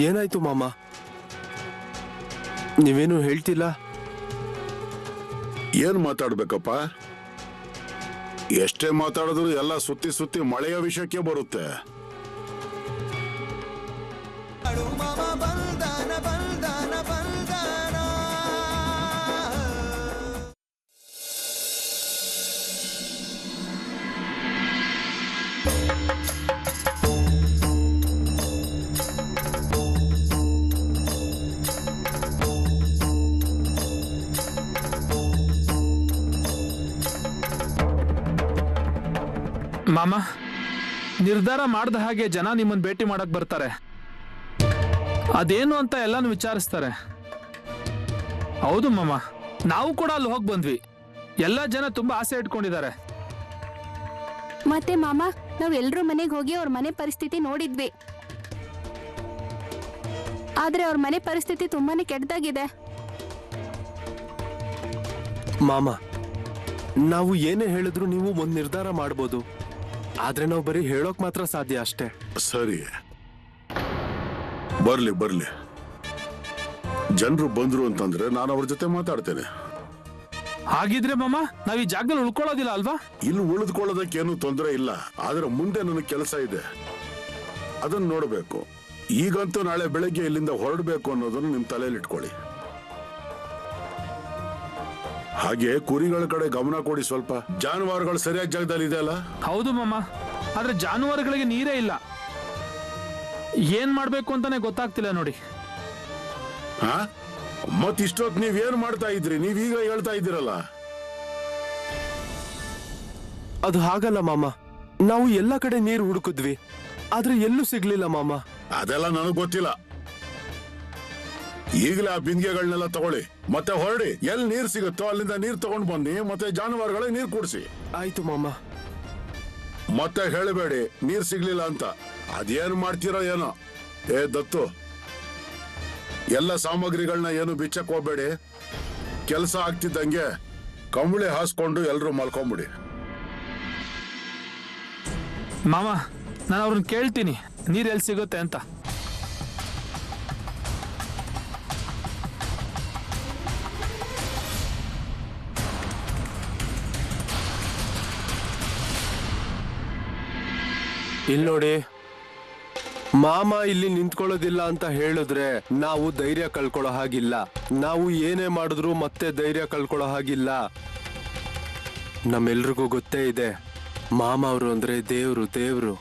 ಏನಾಯ್ತು ಮಾಮ? ನೀವೇನು ಹೇಳ್ತಿಲ್ಲ? ಏನ್ ಮಾತಾಡ್ಬೇಕಪ್ಪ? ಎಷ್ಟೇ ಮಾತಾಡಿದ್ರು ಎಲ್ಲ ಸುತ್ತಿ ಸುತ್ತಿ ಮಳೆಯ ವಿಷಯಕ್ಕೆ ಬರುತ್ತೆ. ಮಾಮ, ನಿರ್ಧಾರ ಮಾಡಿದ ಹಾಗೆ ಜನ ನಿಮ್ಮನ್ನು ಭೇಟಿ ಮಾಡಕ್ ಬರ್ತಾರೆ. ಅದೇನು ಅಂತ ಎಲ್ಲಾನು ವಿಚಾರಿಸ್ತಾರೆ. ಹೌದು ಮಾಮ, ನಾವು ಕೂಡ ಅಲ್ಲಿ ಹೋಗಿ ಬಂದ್ವಿ. ಎಲ್ಲ ಜನ ತುಂಬಾ ಆಸೆ ಇಟ್ಕೊಂಡಿದ್ದಾರೆ. ಮತ್ತೆ ಮಾಮ, ನಾವ್ ಎಲ್ರೂ ಮನೆಗೆ ಹೋಗಿ ಅವ್ರ ಮನೆ ಪರಿಸ್ಥಿತಿ ನೋಡಿದ್ವಿ. ಆದ್ರೆ ಅವ್ರ ಮನೆ ಪರಿಸ್ಥಿತಿ ತುಂಬಾನೇ ಕೆಟ್ಟದಾಗಿದೆ. ಮಾಮ, ನಾವು ಏನೇ ಹೇಳಿದ್ರು ನೀವು ಒಂದ್ ನಿರ್ಧಾರ ಮಾಡ್ಬೋದು. ಆದ್ರೆ ನಾವು ಬರೀ ಹೇಳೋಕ್ ಮಾತ್ರ ಸಾಧ್ಯ ಅಷ್ಟೇ. ಸರಿ, ಬರ್ಲಿ ಬರ್ಲಿ. ಜನರು ಬಂದ್ರು ಅಂತಂದ್ರೆ ನಾನು ಅವ್ರ ಜೊತೆ ಮಾತಾಡ್ತೇನೆ. ಹಾಗಿದ್ರೆ ಮಾಮ, ನಾವ್ ಈ ಜಾಗದಲ್ಲಿ ಉಳ್ಕೊಳ್ಳೋದಿಲ್ಲ ಅಲ್ವಾ? ಇಲ್ಲಿ ಉಳಿದುಕೊಳ್ಳೋದಕ್ಕೇನು ತೊಂದರೆ ಇಲ್ಲ. ಆದ್ರೆ ಮುಂದೆ ನನಗೆ ಕೆಲಸ ಇದೆ, ಅದನ್ನ ನೋಡ್ಬೇಕು. ಈಗಂತೂ ನಾಳೆ ಬೆಳಗ್ಗೆ ಇಲ್ಲಿಂದ ಹೊರಡ್ಬೇಕು ಅನ್ನೋದನ್ನು ನಿಮ್ ತಲೆಯಲ್ಲಿ ಇಟ್ಕೊಳ್ಳಿ. ಹಾಗೆ ಕುರಿಗಳ ಕಡೆ ಗಮನ ಕೊಡಿ ಸ್ವಲ್ಪ. ಜಾನುವಾರುಗಳು ಸರಿಯಾದ ಜಾಗದಲ್ಲಿ ಇದೆ ಅಲ್ಲ? ಹೌದು ಮಾಮ, ಆದ್ರೆ ಜಾನುವಾರುಗಳಿಗೆ ನೀರೇ ಇಲ್ಲ. ಏನ್ ಮಾಡ್ಬೇಕು ಅಂತಾನೆ ಗೊತ್ತಾಗ್ತಿಲ್ಲ ನೋಡಿ. ಹಾ, ಮತ್ ಇಷ್ಟೊತ್ತು ನೀವೇನ್ ಮಾಡ್ತಾ ಇದ್ರಿ? ನೀವೀಗ ಹೇಳ್ತಾ ಇದ್ದೀರಲ್ಲ. ಅದು ಹಾಗಲ್ಲ ಮಾಮ, ನಾವು ಎಲ್ಲ ಕಡೆ ನೀರು ಹುಡುಕಿದ್ವಿ, ಆದ್ರೆ ಎಲ್ಲೂ ಸಿಗ್ಲಿಲ್ಲ ಮಾಮ. ಅದೆಲ್ಲ ನನಗ್ ಗೊತ್ತಿಲ್ಲ. ಈಗಲೇ ಆ ಬಿಂದಿಗೆಗಳನ್ನೆಲ್ಲ ತಗೊಳ್ಳಿ, ಮತ್ತೆ ಹೊರಡಿ. ಎಲ್ಲಿ ನೀರ್ ಸಿಗುತ್ತೋ ಅಲ್ಲಿಂದ ನೀರ್ ತಗೊಂಡ್ ಬನ್ನಿ, ಮತ್ತೆ ಜಾನುವಾರುಗಳಿಗೆ ನೀರ್ ಕುಡಿಸಿ. ಆಯ್ತು ಮಾಮ. ಮತ್ತೆ ಹೇಳಬೇಡಿ ನೀರ್ ಸಿಗ್ಲಿಲ್ಲ ಅಂತ. ಅದೇನು ಮಾಡ್ತೀರೋ ಏನೋ. ಏ ದತ್ತು, ಎಲ್ಲ ಸಾಮಗ್ರಿಗಳನ್ನ ಏನು ಬಿಚ್ಚಕ್ ಹೋಗ್ಬೇಡಿ. ಕೆಲಸ ಆಗ್ತಿದ್ದಂಗೆ ಕಂಬಳಿ ಹಾಸ್ಕೊಂಡು ಎಲ್ರು ಮಲ್ಕೊಂಬಿಡಿ. ಮಾಮ, ನಾನು ಅವ್ರನ್ನ ಕೇಳ್ತೀನಿ ನೀರ್ ಎಲ್ಲಿ ಸಿಗುತ್ತೆ ಅಂತ. ಇಲ್ಲಿ ನೋಡಿ ಮಾಮ, ಇಲ್ಲಿ ನಿಂತ್ಕೊಳ್ಳೋದಿಲ್ಲ ಅಂತ ಹೇಳಿದ್ರೆ ನಾವು ಧೈರ್ಯ ಕಳ್ಕೊಳ್ಳೋ ಹಾಗಿಲ್ಲ. ನಾವು ಏನೇ ಮಾಡಿದ್ರು ಮತ್ತೆ ಧೈರ್ಯ ಕಳ್ಕೊಳ್ಳೋ ಹಾಗಿಲ್ಲ. ನಮ್ಮೆಲ್ರಿಗೂ ಗೊತ್ತೇ ಇದೆ, ಮಾಮ ಅವರು ಅಂದ್ರೆ ದೇವ್ರು. ದೇವ್ರು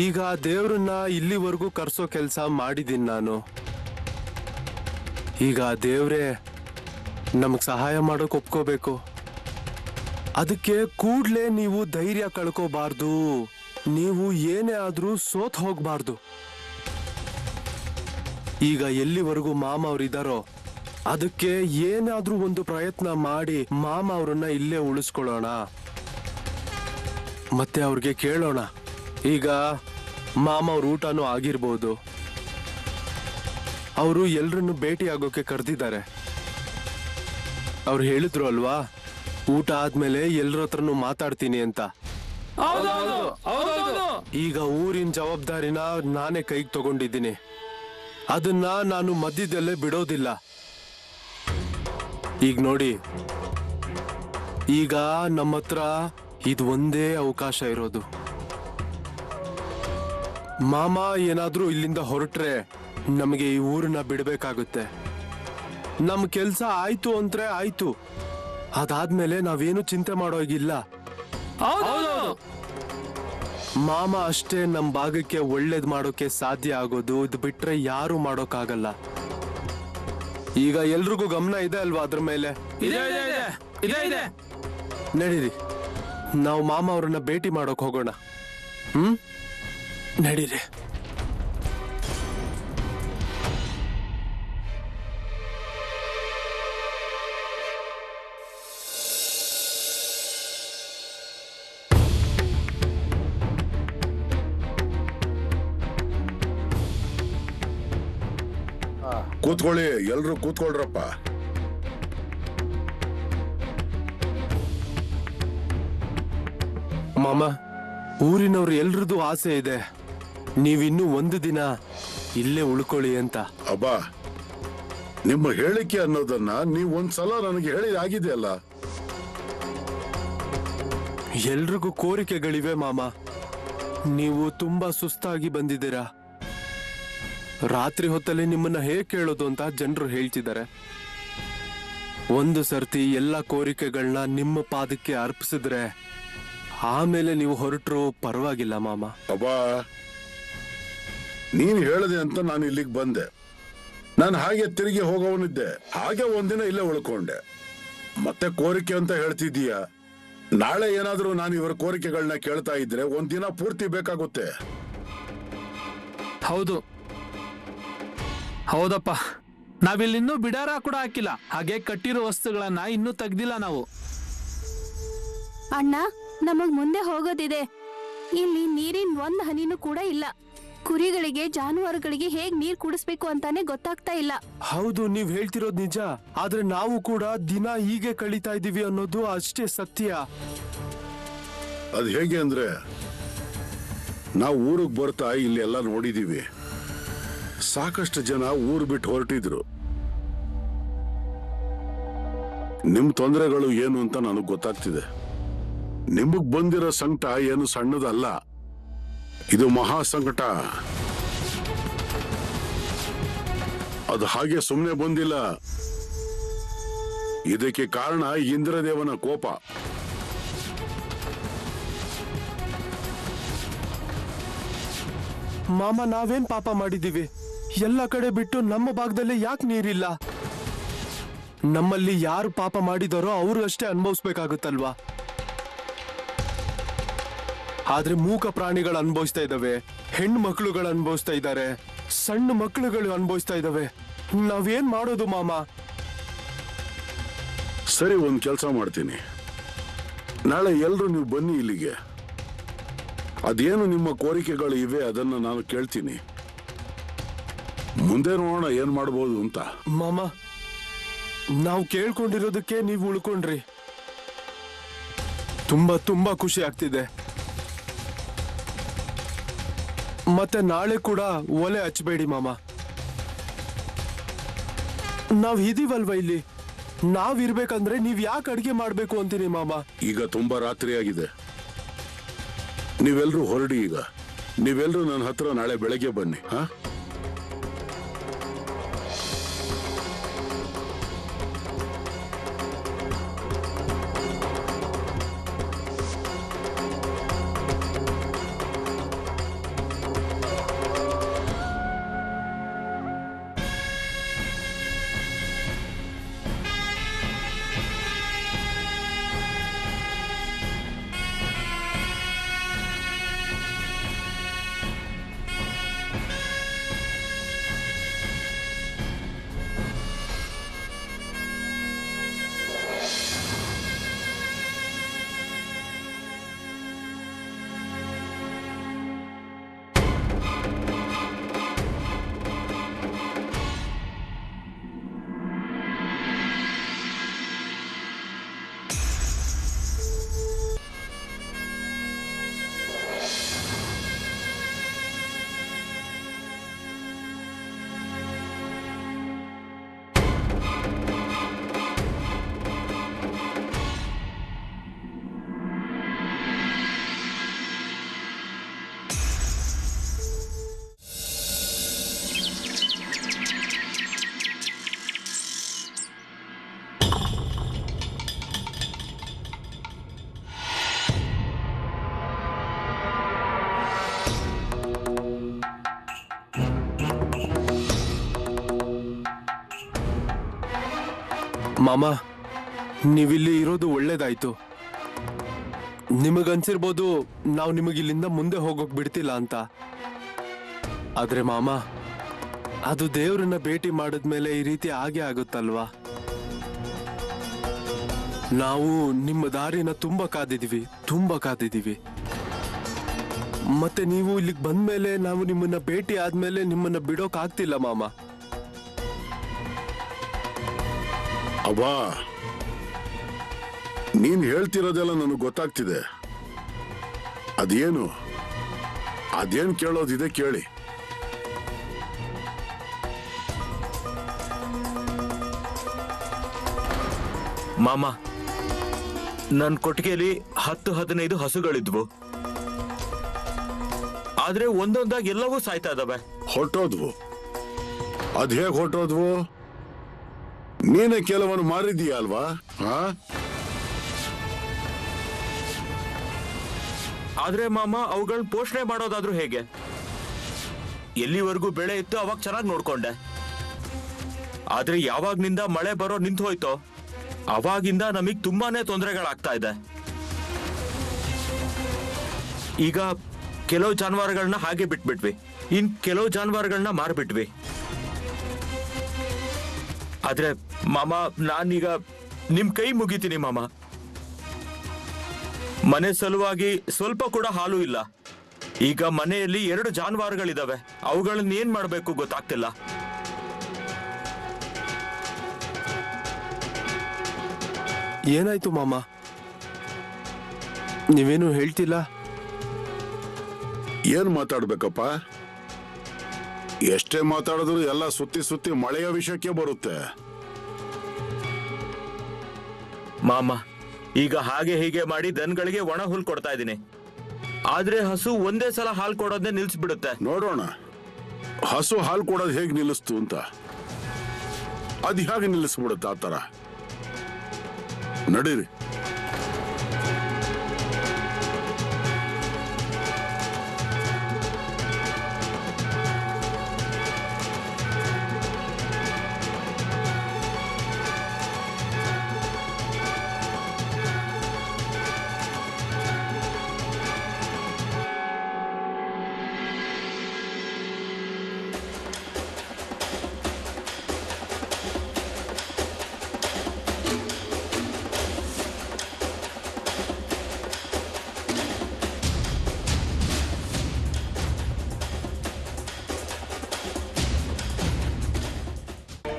ಈಗ ಆ ದೇವ್ರನ್ನ ಇಲ್ಲಿವರೆಗೂ ಕರ್ಸೋ ಕೆಲಸ ಮಾಡಿದೀನಿ ನಾನು. ಈಗ ಆ ದೇವ್ರೇ ನಮಗ್ ಸಹಾಯ ಮಾಡೋಕ್ ಒಪ್ಕೋಬೇಕು. ಅದಕ್ಕೆ ಕೂಡ್ಲೇ ನೀವು ಧೈರ್ಯ ಕಳ್ಕೋಬಾರ್ದು. ನೀವು ಏನೇ ಆದ್ರೂ ಸೋತ್ ಹೋಗ್ಬಾರ್ದು. ಈಗ ಎಲ್ಲಿವರೆಗೂ ಮಾಮ ಅವ್ರಿದಾರೋ ಅದಕ್ಕೆ ಏನಾದ್ರೂ ಒಂದು ಪ್ರಯತ್ನ ಮಾಡಿ ಮಾಮ ಅವ್ರನ್ನ ಇಲ್ಲೇ ಉಳಿಸ್ಕೊಳ್ಳೋಣ. ಮತ್ತೆ ಅವ್ರಿಗೆ ಕೇಳೋಣ. ಈಗ ಮಾಮ ಅವ್ರ ಊಟನೂ ಆಗಿರ್ಬೋದು. ಅವರು ಎಲ್ರನ್ನು ಭೇಟಿ ಆಗೋಕೆ ಕರೆದಿದ್ದಾರೆ. ಅವ್ರು ಹೇಳಿದ್ರು ಅಲ್ವಾ, ಊಟ ಆದ್ಮೇಲೆ ಎಲ್ರ ಹತ್ರನು ಮಾತಾಡ್ತೀನಿ ಅಂತ. ಈಗ ಊರಿನ ಜವಾಬ್ದಾರಿನ ನಾನೇ ಕೈಗೆ ತಗೊಂಡಿದ್ದೀನಿ. ಅದನ್ನ ನಾನು ಮಧ್ಯದಲ್ಲೇ ಬಿಡೋದಿಲ್ಲ. ಈಗ ನೋಡಿ, ಈಗ ನಮ್ಮ ಹತ್ರ ಇದು ಒಂದೇ ಅವಕಾಶ ಇರೋದು. ಮಾಮ ಏನಾದ್ರೂ ಇಲ್ಲಿಂದ ಹೊರಟ್ರೆ ನಮಗೆ ಈ ಊರನ್ನ ಬಿಡಬೇಕಾಗುತ್ತೆ. ನಮ್ ಕೆಲ್ಸ ಆಯ್ತು ಅಂದ್ರೆ ಆಯ್ತು. ಅದಾದ್ಮೇಲೆ ನಾವೇನು ಚಿಂತೆ ಮಾಡೋಗಿಲ್ಲ. ಮಾಮ ಅಷ್ಟೇ ನಮ್ ಭಾಗಕ್ಕೆ ಒಳ್ಳೇದ್ ಮಾಡೋಕೆ ಸಾಧ್ಯ ಆಗೋದು. ಇದು ಬಿಟ್ರೆ ಯಾರು ಮಾಡೋಕ್ಕಾಗಲ್ಲ. ಈಗ ಎಲ್ರಿಗೂ ಗಮನ ಇದೆ ಅಲ್ವಾ ಅದ್ರ ಮೇಲೆ? ನಡೀರಿ, ನಾವು ಮಾಮ ಅವ್ರನ್ನ ಭೇಟಿ ಮಾಡೋಕ್ ಹೋಗೋಣ. ನಡೀರಿ. ಕೂತ್ಕೊಳ್ಳಿ, ಎಲ್ರು ಕೂತ್ಕೊಳ್ರಪ್ಪ. ಮಾಮ, ಊರಿನವ್ರು ಎಲ್ರದ್ದು ಆಸೆ ಇದೆ. ನೀವಿನ್ನೂ ಒಂದು ದಿನ ಇಲ್ಲೇ ಉಳ್ಕೊಳ್ಳಿ ಅಂತ. ಅಬ್ಬಾ, ನಿಮ್ಮ ಹೇಳಿಕೆ ಅನ್ನೋದನ್ನ ನೀವು ಒಂದ್ಸಲ ನನಗೆ ಹೇಳಿದಾಗಿದೆ ಅಲ್ಲ. ಎಲ್ರಿಗೂ ಕೋರಿಕೆಗಳಿವೆ ಮಾಮ. ನೀವು ತುಂಬಾ ಸುಸ್ತಾಗಿ ಬಂದಿದ್ದೀರಾ. ರಾತ್ರಿ ಹೊತ್ತಲ್ಲಿ ನಿಮ್ಮನ್ನ ಹೇಗೆ ಕೇಳೋದು ಅಂತ ಜನರು ಹೇಳ್ತಿದ್ದಾರೆ. ಒಂದು ಸರ್ತಿ ಎಲ್ಲ ಕೋರಿಕೆಗಳನ್ನ ನಿಮ್ಮ ಪಾದಕ್ಕೆ ಅರ್ಪಿಸಿದ್ರೆ ಆಮೇಲೆ ನೀವು ಹೊರಟರು ಪರವಾಗಿಲ್ಲ ಮಾಮ. ಅಬ್ಬಾ, ನೀನ್ ಹೇಳಿದೆ ಅಂತ ನಾನು ಇಲ್ಲಿಗೆ ಬಂದೆ. ನಾನು ಹಾಗೆ ತಿರುಗಿ ಹೋಗೋವನಿದ್ದೆ. ಹಾಗೆ ಒಂದಿನ ಇಲ್ಲೇ ಉಳ್ಕೊಂಡೆ. ಮತ್ತೆ ಕೋರಿಕೆ ಅಂತ ಹೇಳ್ತಿದ್ದೀಯ. ನಾಳೆ ಏನಾದ್ರೂ ನಾನು ಇವರ ಕೋರಿಕೆಗಳನ್ನ ಕೇಳ್ತಾ ಇದ್ರೆ ಒಂದಿನ ಪೂರ್ತಿ ಬೇಕಾಗುತ್ತೆ. ಹೌದಪ್ಪ, ನಾವಿಲ್ಲಿನ್ನೂ ಬಿಡಾರ ಕೂಡ ಹಾಕಿಲ್ಲ. ಹಾಗೆ ಕಟ್ಟಿರೋ ವಸ್ತುಗಳನ್ನ ಇನ್ನೂ ತೆಗ್ದಿಲ್ಲ ನಾವು. ಅಣ್ಣ, ನಮಗ್ ಮುಂದೆ ಹೋಗೋದಿದೆ. ಇಲ್ಲಿ ನೀರಿನ ಒಂದ್ ಹನಿನೂ ಕೂಡ ಇಲ್ಲ. ಕುರಿಗಳಿಗೆ, ಜಾನುವಾರುಗಳಿಗೆ ಹೇಗ್ ನೀರ್ ಕುಡಿಸ್ಬೇಕು ಅಂತಾನೆ ಗೊತ್ತಾಗ್ತಾ ಇಲ್ಲ. ಹೌದು, ನೀವ್ ಹೇಳ್ತಿರೋದ್ ನಿಜ. ಆದ್ರೆ ನಾವು ಕೂಡ ದಿನ ಹೀಗೆ ಕಳೀತಾ ಇದೀವಿ ಅನ್ನೋದು ಅಷ್ಟೇ ಸತ್ಯ. ಅದ್ ಹೇಗೆ ಅಂದ್ರೆ, ನಾವು ಊರಿಗೆ ಬರ್ತಾ ಇಲ್ಲಿ ಎಲ್ಲ ನೋಡಿದೀವಿ. ಸಾಕಷ್ಟು ಜನ ಊರು ಬಿಟ್ಟು ಹೊರಟಿದ್ರು. ನಿಮ್ ತೊಂದರೆಗಳು ಏನು ಅಂತ ನನಗ್ ಗೊತ್ತಾಗ್ತಿದೆ. ನಿಮಗ್ ಬಂದಿರೋ ಸಂಕಟ ಏನು ಸಣ್ಣದಲ್ಲ. ಇದು ಮಹಾ ಸಂಕಟ. ಅದು ಹಾಗೆ ಸುಮ್ಮನೆ ಬಂದಿಲ್ಲ. ಇದಕ್ಕೆ ಕಾರಣ ಇಂದ್ರದೇವನ ಕೋಪ. ಮಾಮ, ನಾವೇನ್ ಪಾಪ ಮಾಡಿದೀವಿ? ಎಲ್ಲ ಕಡೆ ಬಿಟ್ಟು ನಮ್ಮ ಭಾಗದಲ್ಲಿ ಯಾಕೆ ನೀರಿಲ್ಲ? ನಮ್ಮಲ್ಲಿ ಯಾರು ಪಾಪ ಮಾಡಿದಾರೋ ಅವರು ಅಷ್ಟೇ ಅನುಭವಿಸ್ಬೇಕಾಗುತ್ತಲ್ವಾ? ಆದ್ರೆ ಮೂಕ ಪ್ರಾಣಿಗಳು ಅನುಭವಿಸ್ತಾ ಇದಾವೆ, ಹೆಣ್ಣು ಮಕ್ಕಳುಗಳು ಅನುಭವಿಸ್ತಾ ಇದ್ದಾರೆ, ಸಣ್ಣ ಮಕ್ಕಳುಗಳು ಅನುಭವಿಸ್ತಾ ಇದಾವೆ. ನಾವೇನ್ ಮಾಡೋದು ಮಾಮ? ಸರಿ, ಒಂದ್ ಕೆಲಸ ಮಾಡ್ತೀನಿ. ನಾಳೆ ಎಲ್ರು ನೀವು ಬನ್ನಿ ಇಲ್ಲಿಗೆ. ಅದೇನು ನಿಮ್ಮ ಕೋರಿಕೆಗಳು ಇವೆ ಅದನ್ನ ನಾನು ಕೇಳ್ತೀನಿ. ಮುಂದೆ ನೋಡೋಣ ಏನ್ ಮಾಡ್ಬೋದು ಅಂತ. ಮಾಮ, ನಾವು ಕೇಳ್ಕೊಂಡಿರೋದಕ್ಕೆ ನೀವು ಉಳ್ಕೊಂಡ್ರಿ. ತುಂಬಾ ತುಂಬಾ ಖುಷಿ ಆಗ್ತಿದೆ. ಮತ್ತೆ ನಾಳೆ ಕೂಡ ಒಲೆ ಹಚ್ಚಬೇಡಿ ಮಾಮ. ನಾವ್ ಇದೀವಲ್ವ ಇಲ್ಲಿ. ನಾವಿರ್ಬೇಕಂದ್ರೆ ನೀವ್ ಯಾಕೆ ಅಡ್ಗೆ ಮಾಡ್ಬೇಕು ಅಂತೀನಿ ಮಾಮ. ಈಗ ತುಂಬಾ ರಾತ್ರಿ ಆಗಿದೆ. ನೀವೆಲ್ರೂ ಹೊರಡಿ. ಈಗ ನೀವೆಲ್ರೂ ನನ್ನ ಹತ್ರ ನಾಳೆ ಬೆಳಗ್ಗೆ ಬನ್ನಿ. ಹಾ, ಮಾಮ, ನೀವಿಲ್ಲಿ ಇರೋದು ಒಳ್ಳೇದಾಯ್ತು. ನಿಮಗನ್ಸಿರ್ಬೋದು ನಾವು ನಿಮಗಿಲ್ಲಿಂದ ಮುಂದೆ ಹೋಗೋಕ್ ಬಿಡ್ತಿಲ್ಲ ಅಂತ. ಆದ್ರೆ ಮಾಮ, ಅದು ದೇವ್ರನ್ನ ಭೇಟಿ ಮಾಡಿದ್ಮೇಲೆ ಈ ರೀತಿ ಆಗೇ ಆಗುತ್ತಲ್ವಾ? ನಾವು ನಿಮ್ಮ ದಾರಿನ ತುಂಬಾ ಕಾದಿದೀವಿ. ಮತ್ತೆ ನೀವು ಇಲ್ಲಿಗೆ ಬಂದ್ಮೇಲೆ, ನಾವು ನಿಮ್ಮನ್ನ ಭೇಟಿ ಆದ್ಮೇಲೆ ನಿಮ್ಮನ್ನ ಬಿಡೋಕ್ ಆಗ್ತಿಲ್ಲ ಮಾಮ. ಅಬ್ಬಾ, ನೀನ್ ಹೇಳ್ತಿರೋದೆಲ್ಲ ನನಗೆ ಗೊತ್ತಾಗ್ತಿದೆ. ಅದೇನು ಅದೇನ್ ಕೇಳೋದಿದೆ ಕೇಳಿ. ಮಾಮ, ನನ್ ಕೊಟ್ಟಿಗೆಯಲ್ಲಿ 10-15 ಹಸುಗಳಿದ್ವು. ಆದ್ರೆ ಒಂದೊಂದಾಗಿ ಎಲ್ಲವೂ ಸಾಯ್ತಾ ಇದಾವೆ. ಹೊಟ್ಟೋದ್ವು. ಅದ್ ಹೇಗ್ ಹೊಟ್ಟೋದ್ವು? ನೀನೇ ಕೆಲವನ್ನು ಮಾರಿದೀಯ ಅಲ್ವಾ? ಆದ್ರೆ ಮಾಮ, ಅವುಗಳನ್ನ ಪೋಷಣೆ ಮಾಡೋದಾದ್ರೂ ಹೇಗೆ? ಎಲ್ಲಿವರೆಗೂ ಬೆಳೆ ಇತ್ತು ಅವಾಗ ಚೆನ್ನಾಗಿ ನೋಡ್ಕೊಂಡೆ. ಆದ್ರೆ ಯಾವಾಗ್ನಿಂದ ಮಳೆ ಬರೋ ನಿಂತು ಹೋಯ್ತೋ ಅವಾಗಿಂದ ನಮಗ್ ತುಂಬಾನೇ ತೊಂದರೆಗಳಾಗ್ತಾ ಇದೆ. ಈಗ ಕೆಲವು ಜಾನುವಾರುಗಳನ್ನ ಹಾಗೆ ಬಿಟ್ಬಿಟ್ವಿ, ಇನ್ ಕೆಲವು ಜಾನುವಾರುಗಳನ್ನ ಮಾರ್ಬಿಟ್ವಿ. ಆದ್ರೆ ಮಾಮ, ನಾನೀಗ ನಿಮ್ ಕೈ ಮುಗಿತೀನಿ ಮಾಮ. ಮನೆ ಸಲುವಾಗಿ ಸ್ವಲ್ಪ ಕೂಡ ಹಾಲು ಇಲ್ಲ. ಈಗ ಮನೆಯಲ್ಲಿ 2 ಜಾನುವಾರುಗಳಿದಾವೆ. ಅವುಗಳನ್ನ ಏನ್ ಮಾಡ್ಬೇಕು ಗೊತ್ತಾಗ್ತಿಲ್ಲ. ಏನಾಯ್ತು ಮಾಮ? ನೀವೇನು ಹೇಳ್ತಿಲ್ಲ? ಏನ್ ಮಾತಾಡ್ಬೇಕಪ್ಪ? ಎಷ್ಟೇ ಮಾತಾಡಿದ್ರು ಎಲ್ಲ ಸುತ್ತಿ ಸುತ್ತಿ ಮಳೆಯ ವಿಷಯಕ್ಕೆ ಬರುತ್ತೆ. ಮಾಮ, ಈಗ ಹಾಗೆ ಹೀಗೆ ಮಾಡಿ ದನಗಳಿಗೆ ಒಣ ಹುಲ್ ಕೊಡ್ತಾ ಇದ್ದೀನಿ. ಆದ್ರೆ ಹಸು ಒಂದೇ ಸಲ ಹಾಲು ಕೊಡೋದನ್ನೇ ನಿಲ್ಸ್ಬಿಡುತ್ತೆ. ನೋಡೋಣ ಹಸು ಹಾಲು ಕೊಡೋದು ಹೇಗೆ ನಿಲ್ಲಿಸ್ತು ಅಂತ. ಅದ್ ಹೇಗೆ ನಿಲ್ಲಿಸ್ಬಿಡುತ್ತೆ ಆ ತರ? ನಡೀರಿ.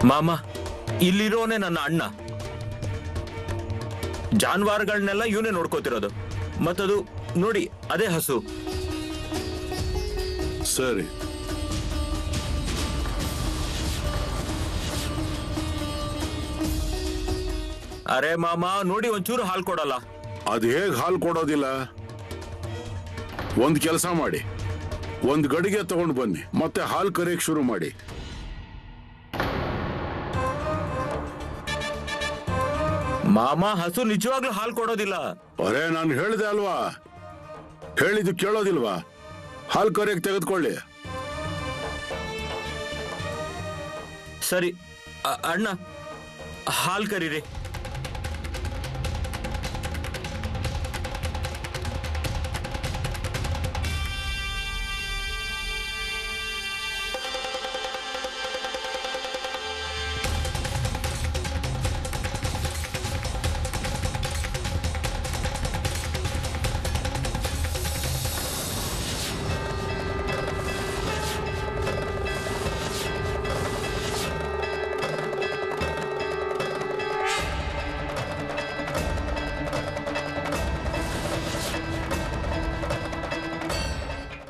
ಮಾಮ, ಇಲ್ಲಿರೋನೆ ನನ್ನ ಅಣ್ಣ. ಜಾನುವಾರುಗಳನ್ನೆಲ್ಲ ಇವನೇ ನೋಡ್ಕೋತಿರೋದು. ಮತ್ತದು ನೋಡಿ, ಅದೇ ಹಸು. ಸರಿ, ಅರೆ ಮಾಮ, ನೋಡಿ ಒಂಚೂರು ಹಾಲು ಕೊಡಲ್ಲ. ಅದ್ ಹೇಗ್ ಹಾಲು ಕೊಡೋದಿಲ್ಲ? ಒಂದ್ ಕೆಲಸ ಮಾಡಿ, ಒಂದ್ ಗಡಿಗೆ ತಗೊಂಡು ಬನ್ನಿ, ಮತ್ತೆ ಹಾಲು ಕರೆಯಕ್ ಶುರು ಮಾಡಿ. ಮಾಮ, ಹಸು ನಿಜವಾಗ್ಲೂ ಹಾಲು ಕೊಡೋದಿಲ್ಲ. ಅರೆ, ನಾನು ಹೇಳಿದೆ ಅಲ್ವಾ? ಹೇಳಿದ್ದು ಕೇಳೋದಿಲ್ವಾ? ಹಾಲು ಕರೆಯಕ್ ತೆಗೆದುಕೊಳ್ಳಿ. ಸರಿ ಅಣ್ಣ, ಹಾಲು ಕರೀರಿ.